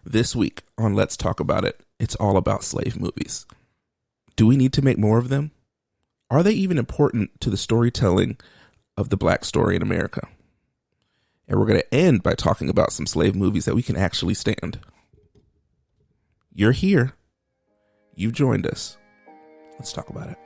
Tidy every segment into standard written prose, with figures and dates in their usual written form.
This week on Let's Talk About It, it's all about slave movies. Do we need to make more of them? Are they even important to the storytelling of the Black story in America? And we're going to end by talking about some slave movies that we can actually stand. You're here. You've joined us. Let's talk about it.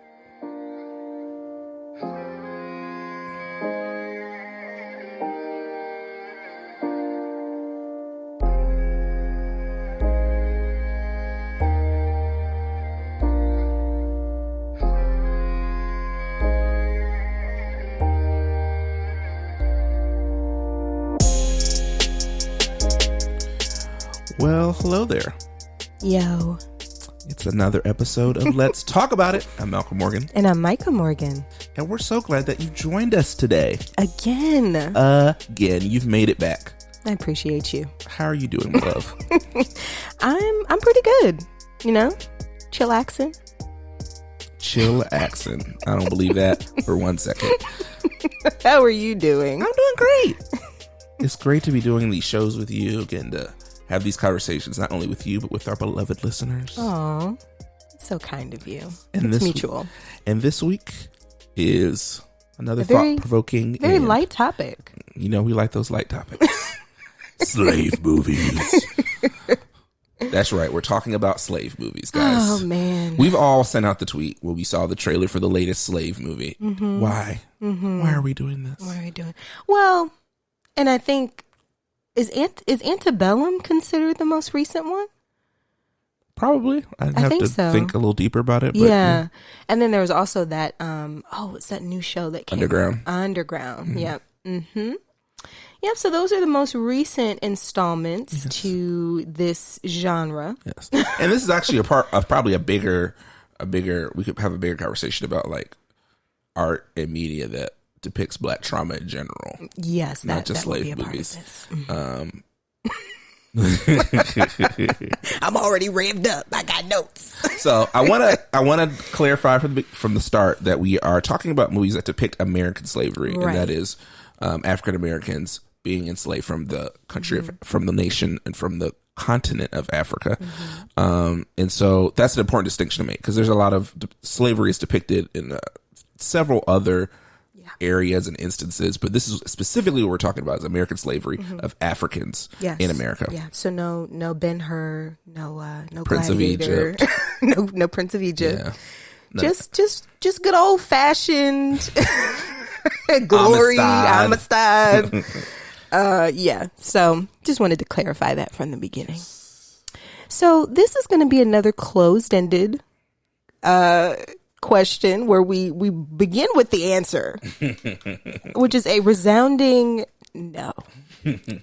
Well, hello there. Yo. It's another episode of Let's Talk About It. I'm Malcolm Morgan. And I'm Micah Morgan. And we're so glad that you joined us today. Again. You've made it back. I appreciate you. How are you doing, love? I'm pretty good. You know? Chillaxing. Chillaxing. I don't believe that for 1 second. How are you doing? I'm doing great. It's great to be doing these shows with you, getting to have these conversations not only with you but with our beloved listeners. Aw, so kind of you. And it's mutual. And this week is another thought-provoking, very light topic. You know, we like those light topics. Slave movies. That's right. We're talking about slave movies, guys. Oh man, we've all sent out the tweet when we saw the trailer for the latest slave movie. Mm-hmm. Why? Mm-hmm. Why are we doing this? Why are we doing? Well, and I think. Is Antebellum considered the most recent one? Probably. I'd have to think a little deeper about it. But yeah. And then there was also that, what's that new show that came Underground. out? Underground. Mm-hmm. Yep. Mm-hmm. Yep. So those are the most recent installments to this genre. Yes. And this is actually a part of probably a bigger, we could have a bigger conversation about like art and media that depicts Black trauma in general. Yes, not just slave movies. I'm already revved up. I got notes. So I want to clarify from the start that we are talking about movies that depict American slavery, right. And that is African Americans being enslaved from the country from the nation and from the continent of Africa. Mm-hmm. And so that's an important distinction to make because there's a lot of slavery is depicted in several other areas and instances, but this is specifically what we're talking about is American slavery of Africans in America. Yeah. So no Ben-Hur, no Prince Gladiator, of Egypt. no Prince of Egypt. Yeah. No. Just good old fashioned glory, Amistad. Yeah. So just wanted to clarify that from the beginning. So this is going to be another closed-ended question where we begin with the answer, which is a resounding no.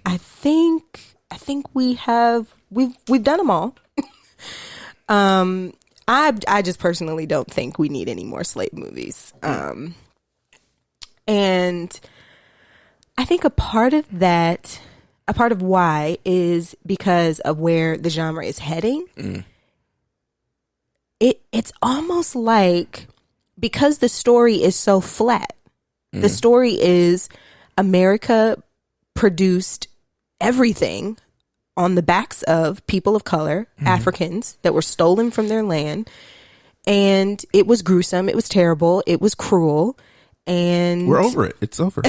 I think we've done them all. I just personally don't think we need any more slave movies. And I think a part of why is because of where the genre is heading. It's almost like because the story is so flat, the story is America produced everything on the backs of people of color, Africans that were stolen from their land. And it was gruesome. It was terrible. It was cruel. And we're over it. It's over.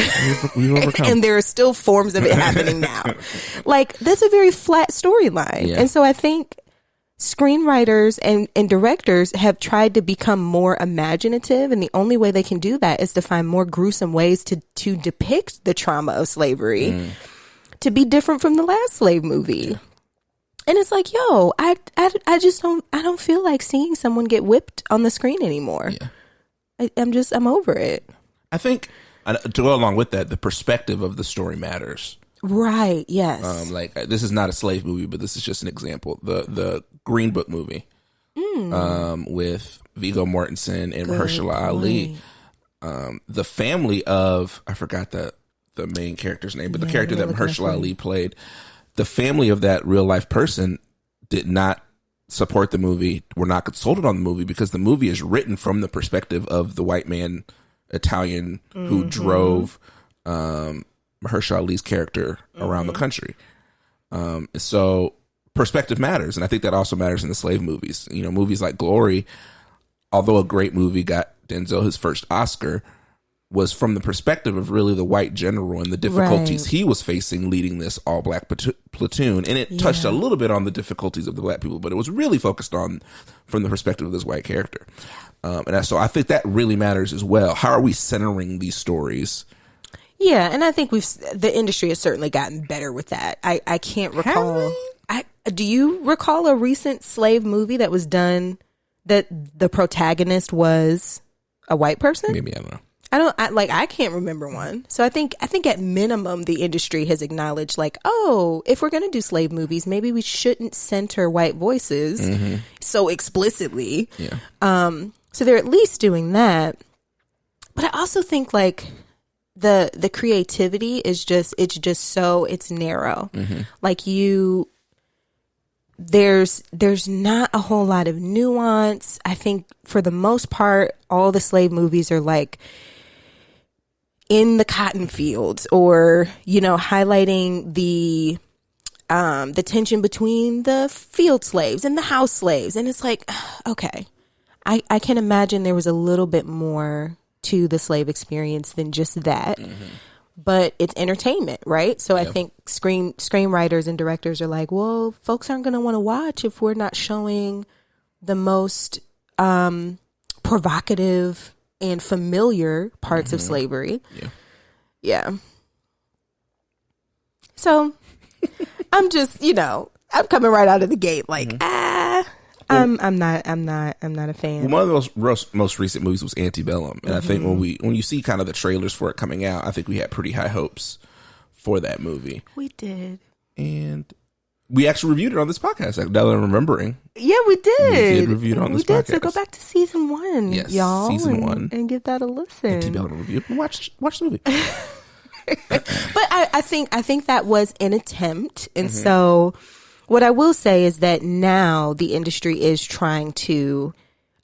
We've overcome. And there are still forms of it happening now. Like that's a very flat storyline. Yeah. And so I think screenwriters and directors have tried to become more imaginative, and the only way they can do that is to find more gruesome ways to depict the trauma of slavery to be different from the last slave movie. And it's like, yo, I just don't feel like seeing someone get whipped on the screen anymore. Yeah. I'm over it. I think to go along with that, the perspective of the story matters. Right. Yes. Like this is not a slave movie, but this is just an example. The Green Book movie, with Viggo Mortensen and Mahershala Ali. The family of I forgot the main character's name, but the character that Mahershala Ali played, the family of that real life person did not support the movie, were not consulted on the movie because the movie is written from the perspective of the white man Italian who drove Mahershala Ali's character around the country. So perspective matters. And I think that also matters in the slave movies. You know, movies like Glory, although a great movie, got Denzel his first Oscar, was from the perspective of really the white general and the difficulties he was facing leading this all black platoon. And it touched a little bit on the difficulties of the black people, but it was really focused on from the perspective of this white character. So I think that really matters as well. How are we centering these stories? Yeah, and I think the industry has certainly gotten better with that. I can't recall. Do you recall a recent slave movie that was done that the protagonist was a white person? Maybe, I don't know. I can't remember one. So I think at minimum the industry has acknowledged, like, oh, if we're going to do slave movies, maybe we shouldn't center white voices so explicitly. Yeah. So they're at least doing that. But I also think like the creativity is just it's narrow. Like there's not a whole lot of nuance. I think for the most part, all the slave movies are like in the cotton fields, or, you know, highlighting the tension between the field slaves and the house slaves. And it's like, okay, I can imagine there was a little bit more to the slave experience than just that. But it's entertainment, right? So I think screenwriters and directors are like, well, folks aren't going to want to watch if we're not showing the most provocative and familiar parts of slavery. Yeah. So I'm just, you know, I'm coming right out of the gate like, I'm not a fan. Well, one of those most recent movies was Antebellum, and I think when you see kind of the trailers for it coming out, I think we had pretty high hopes for that movie. We did, and we actually reviewed it on this podcast. Now that I'm remembering, yeah, we did. We did review it on this podcast. So go back to season 1, y'all, season 1, and give that a listen. Antebellum review. Watch the movie. But I think that was an attempt, and so. What I will say is that now the industry is trying to,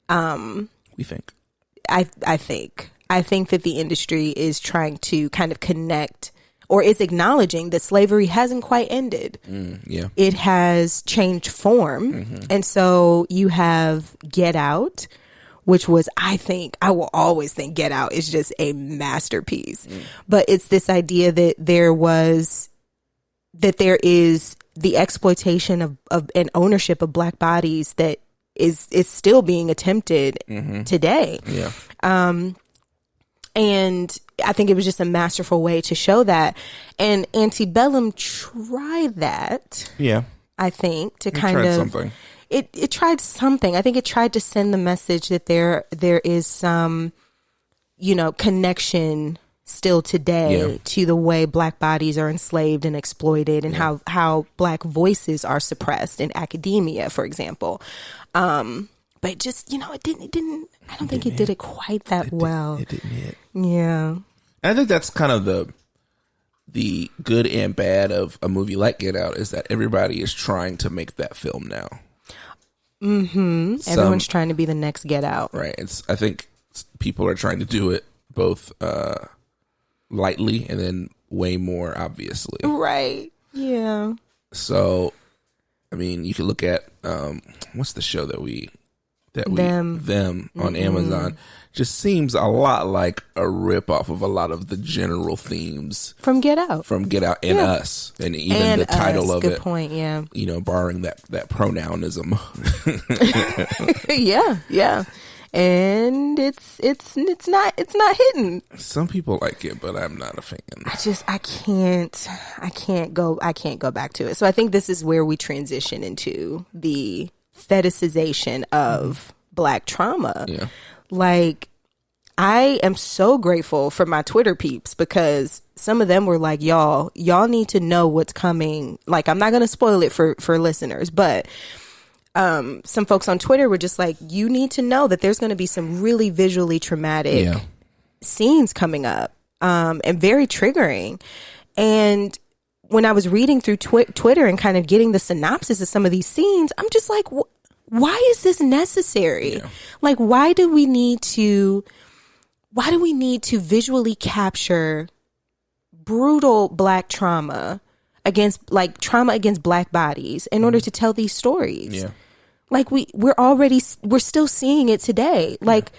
we think. I think that the industry is trying to kind of connect, or is acknowledging that slavery hasn't quite ended. It has changed form. And so you have Get Out, which was, I will always think Get Out is just a masterpiece. But it's this idea that there is the exploitation of and ownership of black bodies that is still being attempted today. Yeah. And I think it was just a masterful way to show that. And Antebellum tried that. Yeah. I think to It tried something. It tried something. I think it tried to send the message that there is some, you know, connection still today to the way black bodies are enslaved and exploited, and how black voices are suppressed in academia, for example. But just, you know, it didn't I don't think it did it quite that well. It didn't hit. Yeah. And I think that's kind of the good and bad of a movie like Get Out, is that everybody is trying to make that film now. Everyone's trying to be the next Get Out. Right. I think people are trying to do it both lightly and then way more obviously. Right. Yeah. So, I mean, you can look at what's the show Them on Amazon. Just seems a lot like a ripoff of a lot of the general themes from Get Out and Us, and even the title of Good it. Good point. Yeah. You know, barring that pronounism. Yeah. And it's not hitting. Some people like it, but I'm not a fan. I can't go back to it. So I think this is where we transition into the fetishization of black trauma. Yeah. Like, I am so grateful for my Twitter peeps, because some of them were like, y'all need to know what's coming. Like, I'm not going to spoil it for listeners, but some folks on Twitter were just like, you need to know that there's going to be some really visually traumatic scenes coming up, and very triggering. And when I was reading through Twitter and kind of getting the synopsis of some of these scenes, I'm just like, why is this necessary? Yeah. Like, why do we need to visually capture brutal black trauma, against like trauma against Black bodies in order to tell these stories. Yeah. Like we're still seeing it today. Like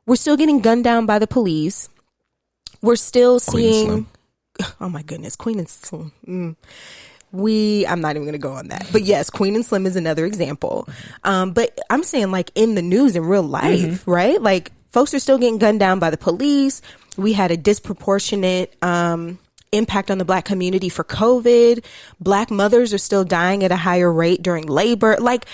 we're still getting gunned down by the police. We're still seeing, oh my goodness, Queen and Slim. I'm not even going to go on that. But yes, Queen and Slim is another example. But I'm saying like in the news in real life, right? Like folks are still getting gunned down by the police. We had a disproportionate impact on the Black community for COVID. Black mothers are still dying at a higher rate during labor. Like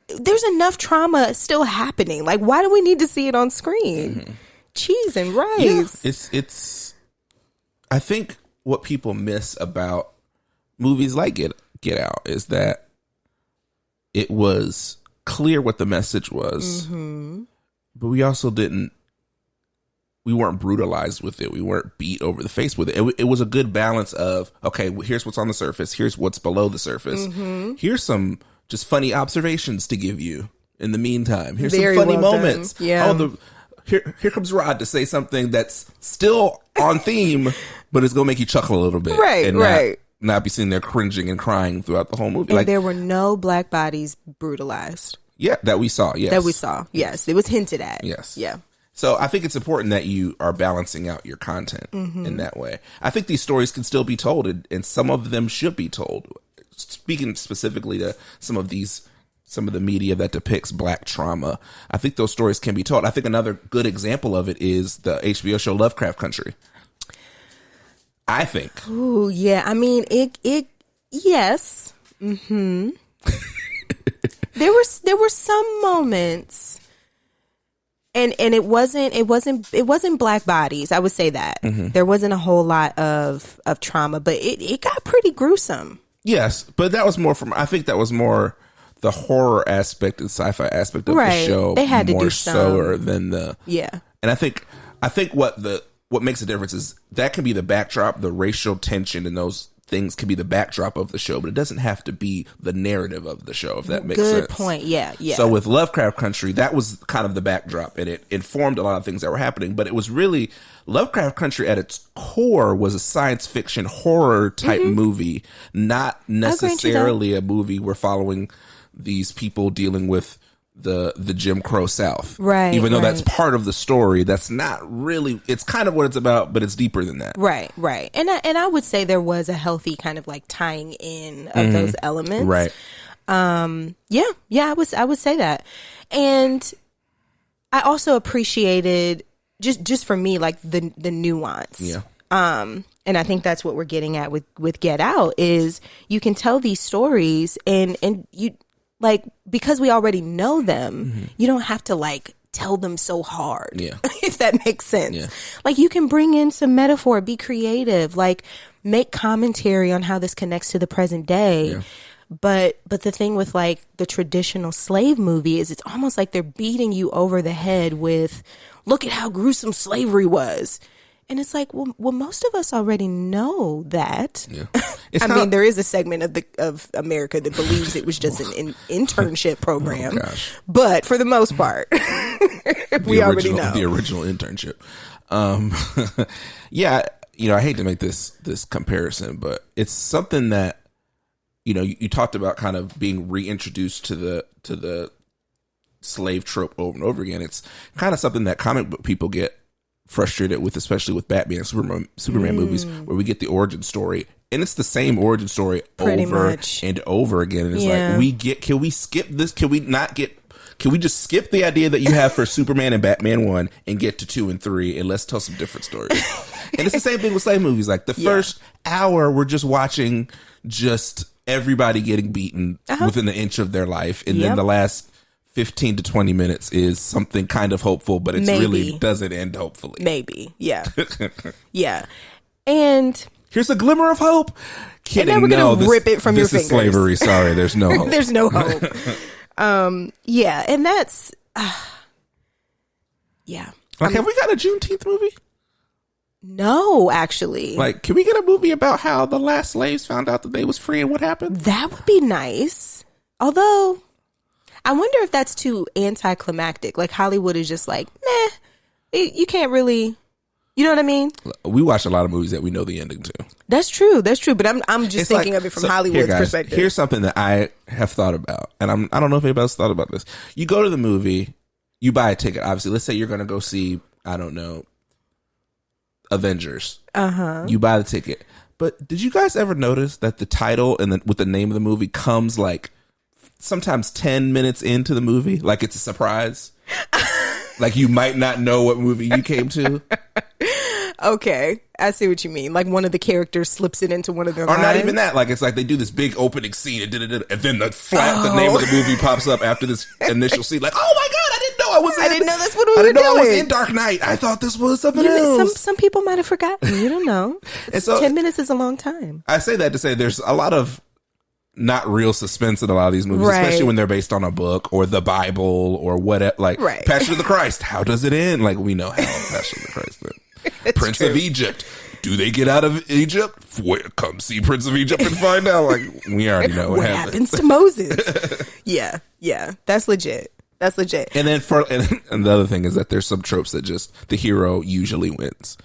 there's enough trauma still happening. Like why do we need to see it on screen? Cheese and rice. Yeah, it's I think what people miss about movies like Get Out is that it was clear what the message was, but we also we weren't brutalized with it. We weren't beat over the face with it. It was a good balance of, okay, here's what's on the surface. Here's what's below the surface. Here's some just funny observations to give you in the meantime. Here's some funny moments. Done. Yeah. Here comes Rod to say something that's still on theme, but it's going to make you chuckle a little bit. Right, and not be sitting there cringing and crying throughout the whole movie. And like, there were no Black bodies brutalized. Yeah, that we saw, yes. That we saw, yes. It was hinted at. Yes. Yeah. So I think it's important that you are balancing out your content in that way. I think these stories can still be told, and some of them should be told. Speaking specifically to some of the media that depicts Black trauma, I think those stories can be told. I think another good example of it is the HBO show Lovecraft Country. I think. Ooh, yeah. I mean, yes. There were some moments, and it wasn't Black bodies. I would say that there wasn't a whole lot of trauma, but it got pretty gruesome. Yes, but that was more I think that was more the horror aspect and sci-fi aspect of the show. They had to do so than the yeah. And I think what makes a difference is that can be the backdrop, the racial tension and those things can be the backdrop of the show, but it doesn't have to be the narrative of the show, if that makes sense. Good point. Yeah. So with Lovecraft Country, that was kind of the backdrop, and it informed a lot of things that were happening, but it was really Lovecraft Country at its core was a science fiction horror type movie, not necessarily a movie we're following these people dealing with the Jim Crow South. Right. Even though that's part of the story, that's not really, it's kind of what it's about, but it's deeper than that. Right. And I would say there was a healthy kind of like tying in of those elements. Right. Yeah, I would say that. And I also appreciated just for me, like the nuance. Yeah. And I think that's what we're getting at with Get Out is you can tell these stories and you, like, because we already know them, you don't have to like tell them so hard. Yeah. If that makes sense. Yeah. Like you can bring in some metaphor, be creative, like make commentary on how this connects to the present day. Yeah. But the thing with like the traditional slave movie is it's almost like they're beating you over the head with, look at how gruesome slavery was. And it's like, well, most of us already know that. Yeah. I mean, there is a segment of America that believes it was just an internship program. Oh, gosh. But for the most part, we already know. The original internship. Yeah, I hate to make this comparison, but it's something that, you talked about kind of being reintroduced to the slave trope over and over again. It's kind of something that comic book people get frustrated with, especially with Batman and Superman movies, where we get the origin story and it's the same origin story over and over again. And it's like, can we skip this? Can we just skip the idea that you have for Superman and Batman 1 and get to 2 and 3 and let's tell some different stories? And it's the same thing with slave movies. Like the first hour, we're just watching just everybody getting beaten within an inch of their life. And then the last 15 to 20 minutes is something kind of hopeful, but it really doesn't end hopefully. Maybe. Yeah. Yeah. And here's a glimmer of hope. Kidding. And then we're going to rip it from your fingers. This is slavery. Sorry. There's no hope. There's no hope. Yeah. And that's, yeah. Like, have we got a Juneteenth movie? No, actually. Like, can we get a movie about how the last slaves found out that they was free and what happened? That would be nice. Although, I wonder if that's too anticlimactic. Like Hollywood is just like, you can't really, you know what I mean? We watch a lot of movies that we know the ending to. That's true. But I'm just thinking of it from Hollywood's perspective. Here's something that I have thought about, and I don't know if anybody's thought about this. You go to the movie, you buy a ticket. Obviously, let's say you're going to go see, I don't know, Avengers. You buy the ticket. But did you guys ever notice that the title and with the name of the movie comes like sometimes 10 minutes into the movie? Like it's a surprise. Like you might not know what movie you came to. Okay, I see what you mean. Like one of the characters slips it into one of their lines. Or not even that. Like it's like they do this big opening scene and then the name of the movie pops up after this initial scene. Like, oh my God, I didn't know that's what we were doing. I didn't know I was in Dark Knight. I thought this was something else. Some people might have forgotten. You don't know. And so 10 minutes is a long time. I say that to say there's a lot of not real suspense in a lot of these movies, especially when they're based on a book or the Bible or whatever. Like Passion of the Christ. How does it end? Like we know how Passion of the Christ ends. Prince of Egypt. Do they get out of Egypt? Come see Prince of Egypt and find out. Like we already know what happens to Moses. Yeah, that's legit. And then and the other thing is that there's some tropes that just the hero usually wins,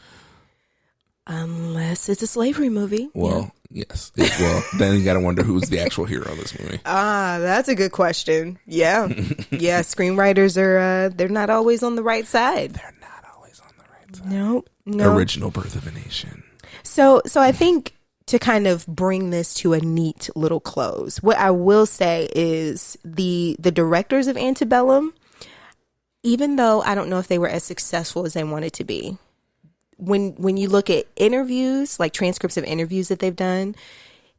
unless it's a slavery movie. Well, yes. Well, then you got to wonder who's the actual hero of this movie. That's a good question. Yeah, screenwriters are they're not always on the right side. They're not always on the right side. No. Original Birth of a Nation. So I think to kind of bring this to a neat little close, what I will say is the directors of Antebellum, even though I don't know if they were as successful as they wanted to be, when you look at interviews, like transcripts of interviews that they've done,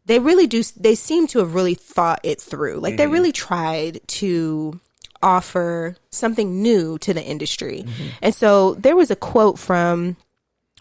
they seem to have really thought it through. Like they really tried to offer something new to the industry. And so there was a quote from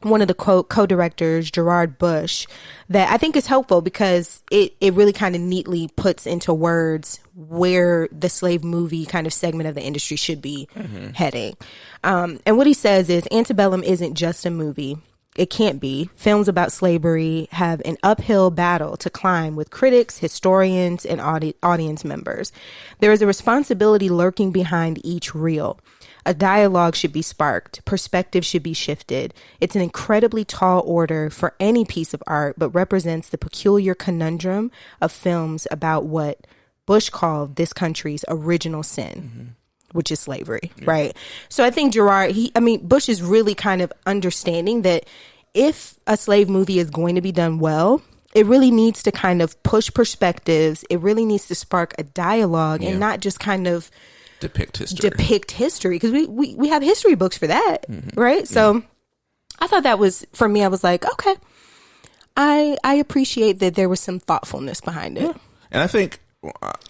one of the co-directors, Gerard Bush, that I think is helpful because it really kind of neatly puts into words where the slave movie kind of segment of the industry should be heading. And what he says is Antebellum isn't just a movie. It can't be. Films about slavery have an uphill battle to climb with critics, historians, and audience members. There is a responsibility lurking behind each reel. A dialogue should be sparked. Perspective should be shifted. It's an incredibly tall order for any piece of art, but represents the peculiar conundrum of films about what Bush called this country's original sin, which is slavery, right? So I think Bush is really kind of understanding that if a slave movie is going to be done well, it really needs to kind of push perspectives. It really needs to spark a dialogue and not just kind of depict history, because we have history books for that, right? So I thought that was, for me, I was like, okay, I appreciate that there was some thoughtfulness behind it. And I think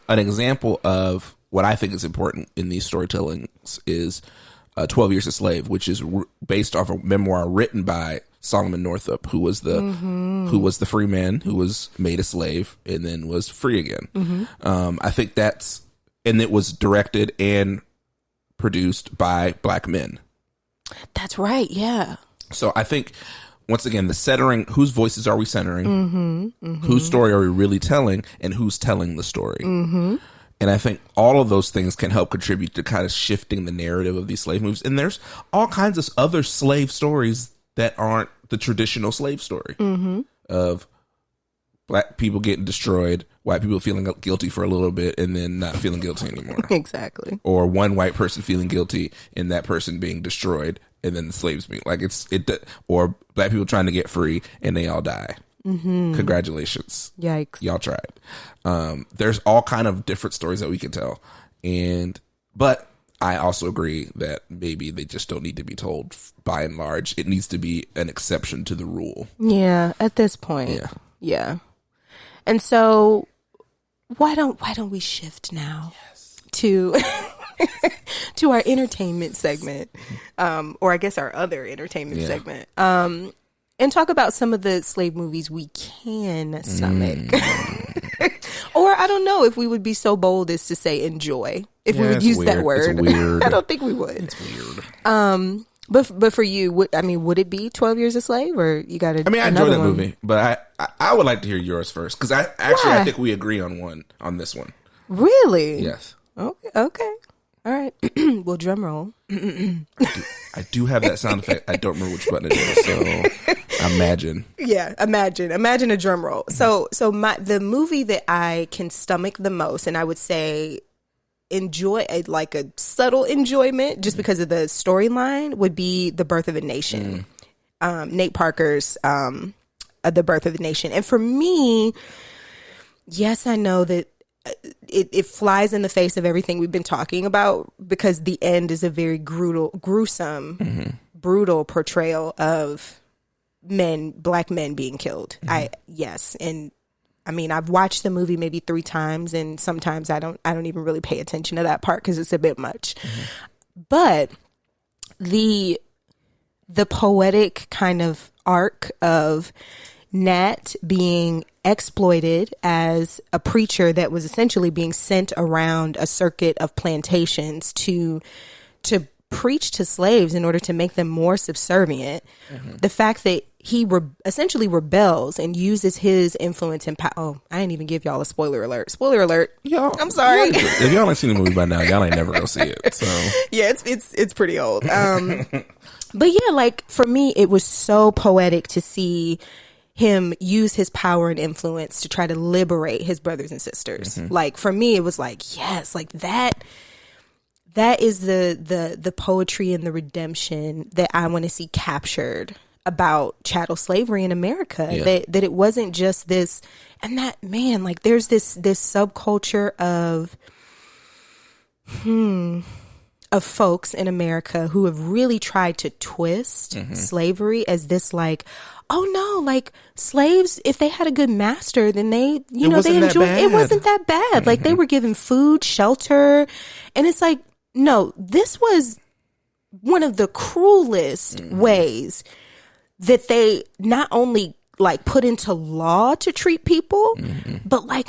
an example of what I think is important in these storytellings is 12 Years a Slave, which is based off a memoir written by Solomon Northup, who was the free man who was made a slave and then was free again. I think and it was directed and produced by Black men. That's right. Yeah. So I think, once again, the centering, whose voices are we centering? Whose story are we really telling? And who's telling the story? And I think all of those things can help contribute to kind of shifting the narrative of these slave movies. And there's all kinds of other slave stories that aren't the traditional slave story of Black people getting destroyed, white people feeling guilty for a little bit and then not feeling guilty anymore. Exactly. Or one white person feeling guilty and that person being destroyed and then the slaves being or Black people trying to get free and they all die. Congratulations. Yikes. Y'all tried. There's all kind of different stories that we can tell. But I also agree that maybe they just don't need to be told by and large. It needs to be an exception to the rule. Yeah, at this point. Yeah. And so why don't we shift now to our entertainment segment, or I guess our other entertainment segment, and talk about some of the slave movies we can stomach. Or I don't know if we would be so bold as to say enjoy, if we would use that word. It's weird. I don't think we would. It's weird. But for you, would it be 12 Years a Slave, or you got to? I mean, I enjoy that movie, but I would like to hear yours first, because I think we agree on this one. Really? Yes. Okay. All right. Well, drum roll. I do have that sound effect. I don't remember which button it is. So imagine. Yeah, imagine a drum roll. So the movie that I can stomach the most, and I would say enjoy like a subtle enjoyment just because of the storyline, would be The Birth of a Nation. Nate Parker's The Birth of a Nation. And for me, yes, I know that it flies in the face of everything we've been talking about, because the end is a very gruesome, brutal portrayal of black men being killed. And I mean, I've watched the movie maybe 3 times, and sometimes I don't even really pay attention to that part because it's a bit much. But the poetic kind of arc of Nat being exploited as a preacher that was essentially being sent around a circuit of plantations to preach to slaves in order to make them more subservient. The fact that he essentially rebels and uses his influence and power. Oh, I didn't even give y'all a spoiler alert. Spoiler alert. Y'all, I'm sorry. If y'all ain't seen the movie by now, y'all ain't never gonna see it. So yeah, it's pretty old. But yeah, like for me, it was so poetic to see him use his power and influence to try to liberate his brothers and sisters. Like for me, it was like, yes, like that is the poetry and the redemption that I want to see captured about chattel slavery in America. That it wasn't just this, and that, man, like there's this subculture of folks in America who have really tried to twist slavery as this, like, oh no, like slaves, if they had a good master, then they enjoyed it. It wasn't that bad. Like they were given food, shelter, and it's like, no, this was one of the cruelest ways that they not only like put into law to treat people, but like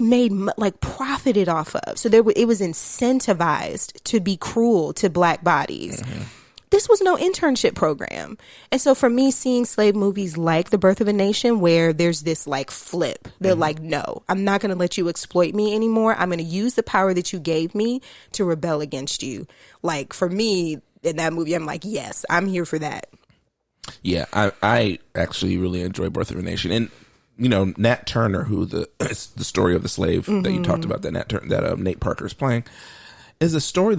profited off of. So it was incentivized to be cruel to black bodies. This was no internship program. And so for me, seeing slave movies like The Birth of a Nation, where there's this like flip, they're like, no, I'm not going to let you exploit me anymore. I'm going to use the power that you gave me to rebel against you. Like for me in that movie, I'm like, yes, I'm here for that. Yeah, I actually really enjoy Birth of a Nation. And, you know, Nat Turner, who the story of the slave that you talked about, that Nate Parker is playing, is a story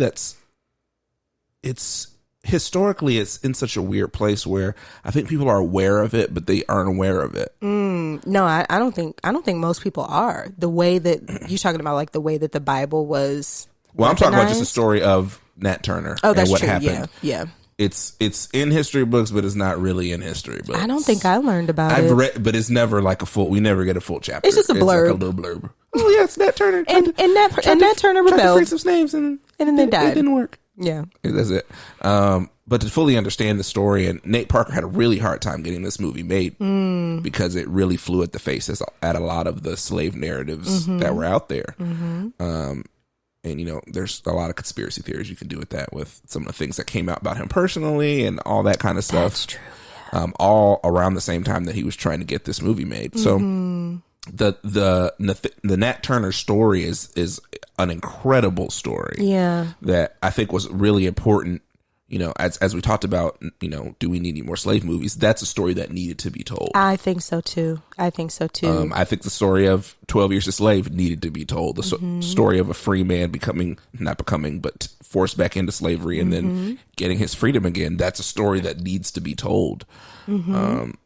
historically it's in such a weird place where I think people are aware of it, but they aren't aware of it. No, I don't think most people are. The way that you're talking about, like the way that the Bible was. Well, I'm talking about just the story of Nat Turner. Oh, that's and what true. happened. Yeah. It's in history books, but it's not really in history books. I don't think I learned about it. I've read, but it's never like we never get a full chapter. It's just a blurb. It's like a little blurb. Oh yeah, it's Nat Turner. And Nat Turner rebelled. Tried to free some slaves and then they died. It didn't work. Yeah. That's it. But to fully understand the story, and Nate Parker had a really hard time getting this movie made because it really flew at the faces at a lot of the slave narratives that were out there. And, you know, there's a lot of conspiracy theories you can do with that, with some of the things that came out about him personally and all that kind of stuff. That's true. Yeah. All around the same time that he was trying to get this movie made. So the Nat Turner story is an incredible story. Yeah. That I think was really important. You know, as we talked about, you know, do we need any more slave movies? That's a story that needed to be told. I think so too. I think the story of 12 Years a Slave needed to be told. The story of a free man but forced back into slavery and then getting his freedom again. That's a story that needs to be told. And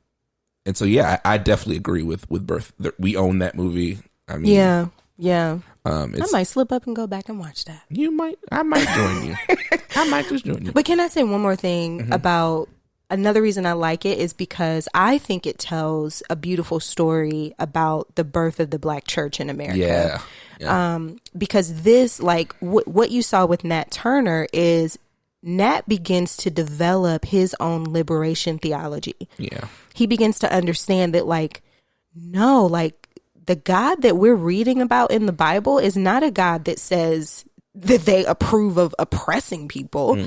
so, yeah, I definitely agree with Birth. We own that movie. I mean, yeah. I might slip up and go back and watch that. You might. I might join you. I might just join you. But can I say one more thing about another reason I like it is because I think it tells a beautiful story about the birth of the Black church in America. Yeah. Because this, like, what you saw with Nat Turner is Nat begins to develop his own liberation theology. Yeah. He begins to understand that, like, no, like, the God that we're reading about in the Bible is not a God that says that they approve of oppressing people.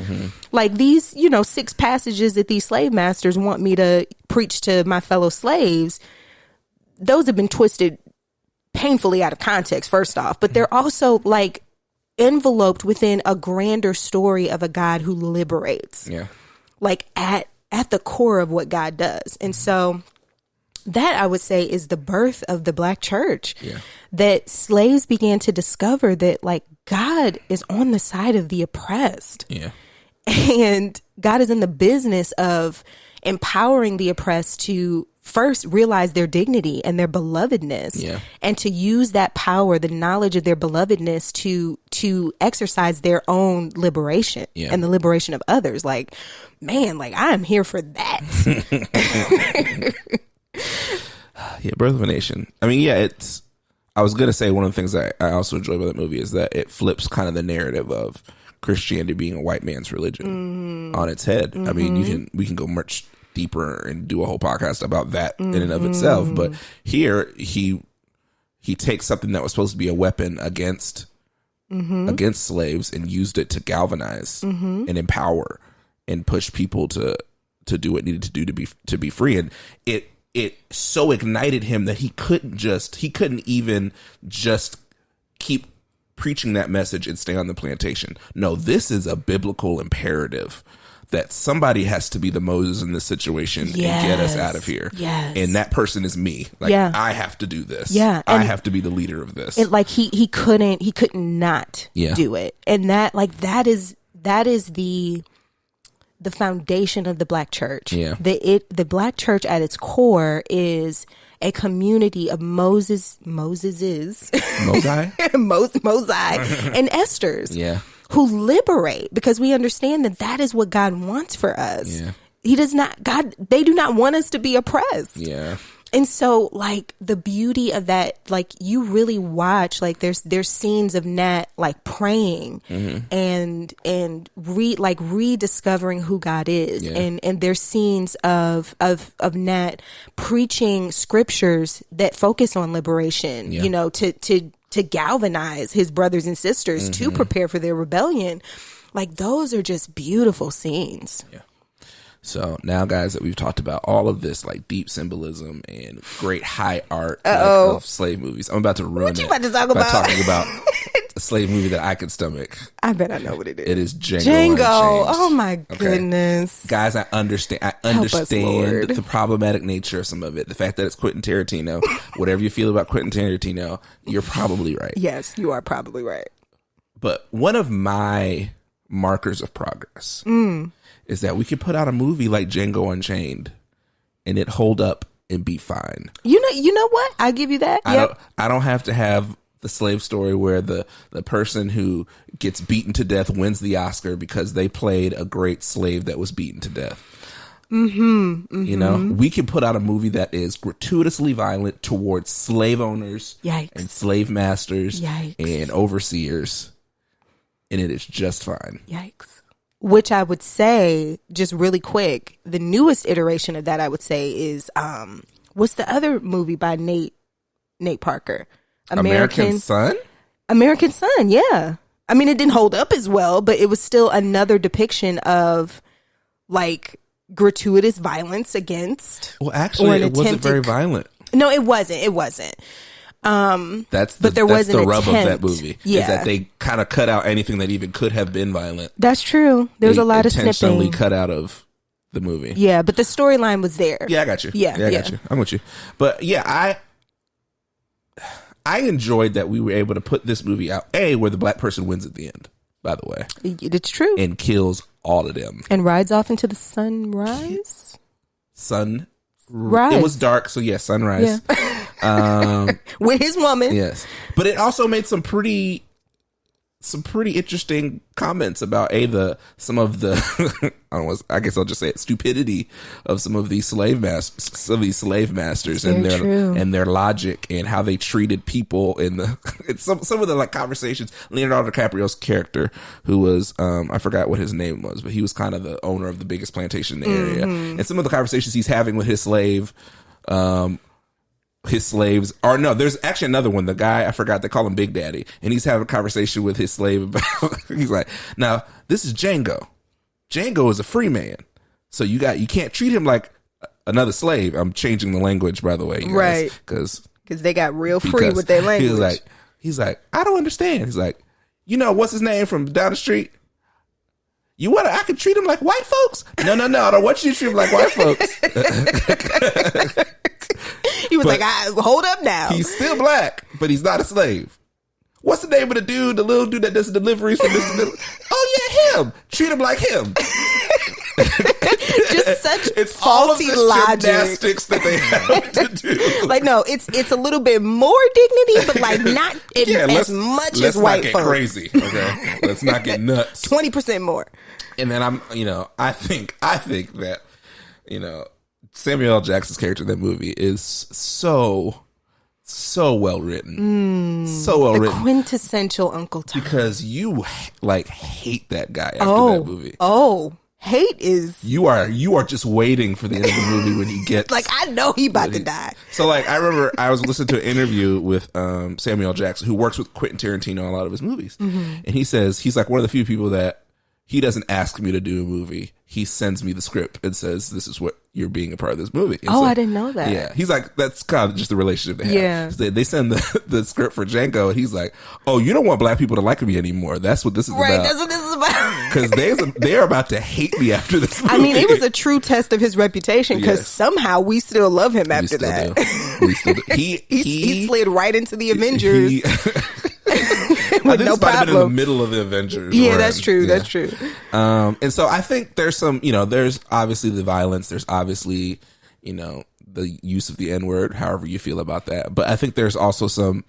Like these, 6 passages that these slave masters want me to preach to my fellow slaves, those have been twisted painfully out of context, first off, but they're also like enveloped within a grander story of a God who liberates. Yeah. Like at the core of what God does. And so that, I would say, is the birth of the Black church. Yeah. That slaves began to discover that, like, God is on the side of the oppressed. Yeah. And God is in the business of empowering the oppressed to first realize their dignity and their belovedness, yeah. and to use that power, the knowledge of their belovedness, to exercise their own liberation, yeah. and the liberation of others. Like, man, like, I'm here for that. Yeah, Birth of a Nation. I mean, yeah, I was gonna say one of the things that I also enjoy about that movie is that it flips kind of the narrative of Christianity being a white man's religion on its head. I mean, we can go much deeper and do a whole podcast about that in and of itself, but here he takes something that was supposed to be a weapon against slaves and used it to galvanize and empower and push people to do what needed to do to be free. And it so ignited him that he couldn't even just keep preaching that message and stay on the plantation. No, this is a biblical imperative that somebody has to be the Moses in this situation and get us out of here. Yes. And that person is me. Like, I have to do this. Yeah. I have to be the leader of this. It, like, he couldn't not do it. And that, like, that is the foundation of the Black church. Yeah. The Black church at its core is a community of Moseses, Mosai? Mosai and Esthers. Yeah. Who liberate, because we understand that is what God wants for us. Yeah. They do not want us to be oppressed. Yeah. And so, like, the beauty of that, like, you really watch, like, there's scenes of Nat, like, praying and rediscovering who God is. Yeah. And there's scenes of Nat preaching scriptures that focus on liberation, you know, to galvanize his brothers and sisters to prepare for their rebellion. Like, those are just beautiful scenes. Yeah. So now, guys, that we've talked about all of this, like, deep symbolism and great high art of slave movies, I'm about to ruin what you about to talk by about? talking about a slave movie that I could stomach. I bet I know what it is. It is Django. Unchained. Oh My goodness. Guys, I understand the problematic nature of some of it. The fact that it's Quentin Tarantino. Whatever you feel about Quentin Tarantino, you're probably right. Yes, you are probably right. But one of my markers of progress is that we could put out a movie like Django Unchained and it hold up and be fine. You know what? I give you that. I don't have to have the slave story where the person who gets beaten to death wins the Oscar because they played a great slave that was beaten to death. You know, we can put out a movie that is gratuitously violent towards slave owners and slave masters and overseers, and it is just fine. Yikes. Which I would say, just really quick, the newest iteration of that, I would say, is what's the other movie by Nate Parker? American Son? American Son, yeah. I mean, it didn't hold up as well, but it was still another depiction of, like, gratuitous violence against. Well, actually, it wasn't very violent. No, it wasn't. That's the rub of that movie. Yeah. Is that they kind of cut out anything that even could have been violent. That's true. There's a lot of snipping. Intentionally cut out of the movie. Yeah, but the storyline was there. Yeah, I got you. Yeah, I got you. I'm with you. But yeah, I enjoyed that we were able to put this movie out, where the Black person wins at the end, by the way. It's true. And kills all of them. And rides off into the sunrise? Rise. It was dark, so yes, sunrise. Yeah. With his woman. Yes. But it also made some pretty interesting comments about some of the I guess I'll just say it, stupidity of some of these slave masters and their logic and how they treated people in some of the, like, conversations. Leonardo DiCaprio's character, who was I forgot what his name was, but he was kind of the owner of the biggest plantation in the area, and some of the conversations he's having with his slaves, there's actually another one, the guy, I forgot, they call him Big Daddy, and he's having a conversation with his slave about he's like, now this is Django is a free man, so you can't treat him like another slave. I'm changing the language, by the way, guys, right, because they got real free with their language. He's like I don't understand. He's like, you know, what's his name from down the street? I could treat him like white folks? No, I don't want you to treat him like white folks. He was hold up now. He's still black, but he's not a slave. What's the name of the little dude that does the deliveries from this? Oh yeah, him. Treat him like him. Just such it's faulty all of this logic. Gymnastics that they have to do. Like, no, it's a little bit more dignity, but like not as much as white folks. Let's not get folk. crazy, okay? Let's not get nuts. 20% more. And then I think that, Samuel L. Jackson's character in that movie is so well written. So well written. Quintessential Uncle Tom. Because you hate that guy after that movie. Oh, hate is you are just waiting for the end of the movie when he gets I know he about to die. So I remember I was listening to an interview with Samuel L. Jackson, who works with Quentin Tarantino on a lot of his movies. And he says he's one of the few people that he doesn't ask me to do a movie. He sends me the script and says, this is what you're being a part of this movie. And I didn't know that. Yeah. He's like, that's kind of just the relationship they have. Yeah. So they send the script for Django and he's like, oh, you don't want black people to like me anymore. That's what this is right, about. That's what this is about. Because they're about to hate me after this movie. I mean, it was a true test of his reputation because somehow we still love him after that. We still do. He slid right into the Avengers. With no might have been in the problem. middle of the Avengers. Yeah, that's true. Yeah. That's true. And so I think there's some, there's obviously the violence. There's obviously, the use of the N-word, however you feel about that. But I think there's also some,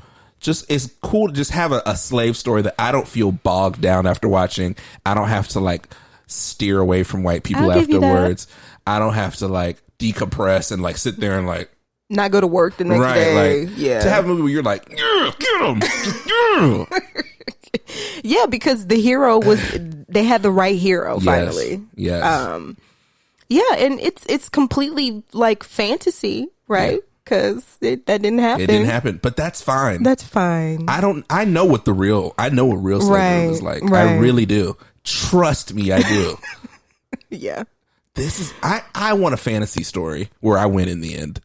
it's cool to just have a slave story that I don't feel bogged down after watching. I don't have to steer away from white people afterwards. I don't have to decompress and sit there and not go to work the next day. To have a movie where you're like, yeah, get him. Yeah, because the hero they had the right hero finally. Yes. Yeah, and it's completely fantasy, right? Because that didn't happen. It didn't happen, but that's fine. That's fine. I know what real slavery is like. Right. I really do. Trust me, I do. Yeah. I want a fantasy story where I win in the end.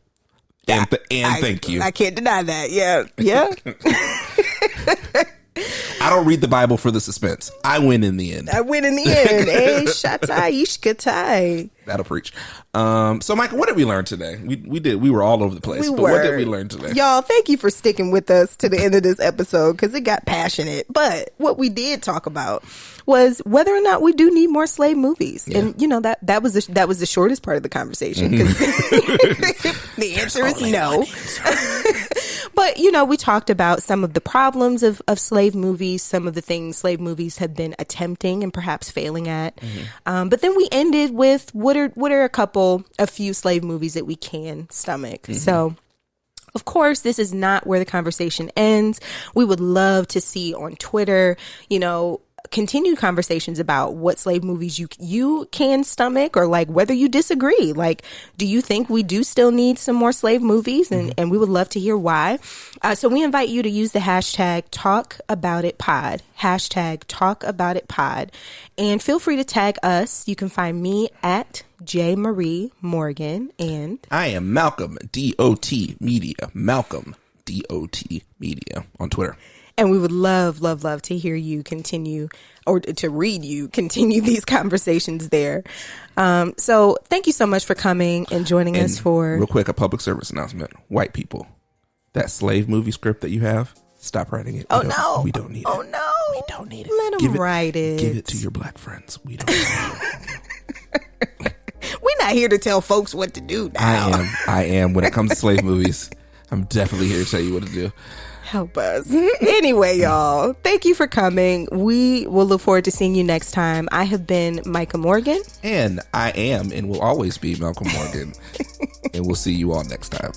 And thank you. I can't deny that. Yeah. I don't read the Bible for the suspense. I win in the end. Hey, shatai, ishkatai. That'll preach. So, Micah, what did we learn today? We were all over the place. What did we learn today? Y'all, thank you for sticking with us to the end of this episode because it got passionate. But what we did talk about was whether or not we do need more slave movies. Yeah. And that was the shortest part of the conversation because the answer is no. But we talked about some of the problems of slave movies, some of the things slave movies have been attempting and perhaps failing at. But then we ended with what are a few slave movies that we can stomach. So of course, this is not where the conversation ends. We would love to see on Twitter, continued conversations about what slave movies you can stomach or whether you disagree. Do you think we do still need some more slave movies? And we would love to hear why. So we invite you to use the hashtag #TalkAboutItPod, #TalkAboutItPod, and feel free to tag us. You can find me at J. Marie Morgan, and I am Malcolm DOT Media, Malcolm DOT Media on Twitter. And we would love to hear you continue or to read you continue these conversations there. So thank you so much for coming and joining us for... Real quick, a public service announcement. White people, that slave movie script that you have, stop writing it. We don't need it. Oh, no. We don't need it. Let them write it. Give it to your black friends. We don't need it. We're not here to tell folks what to do now. I am. When it comes to slave movies, I'm definitely here to tell you what to do. Help us. Anyway, y'all, thank you for coming. We will look forward to seeing you next time. I have been Micah Morgan. And I am and will always be Malcolm Morgan. And we'll see you all next time.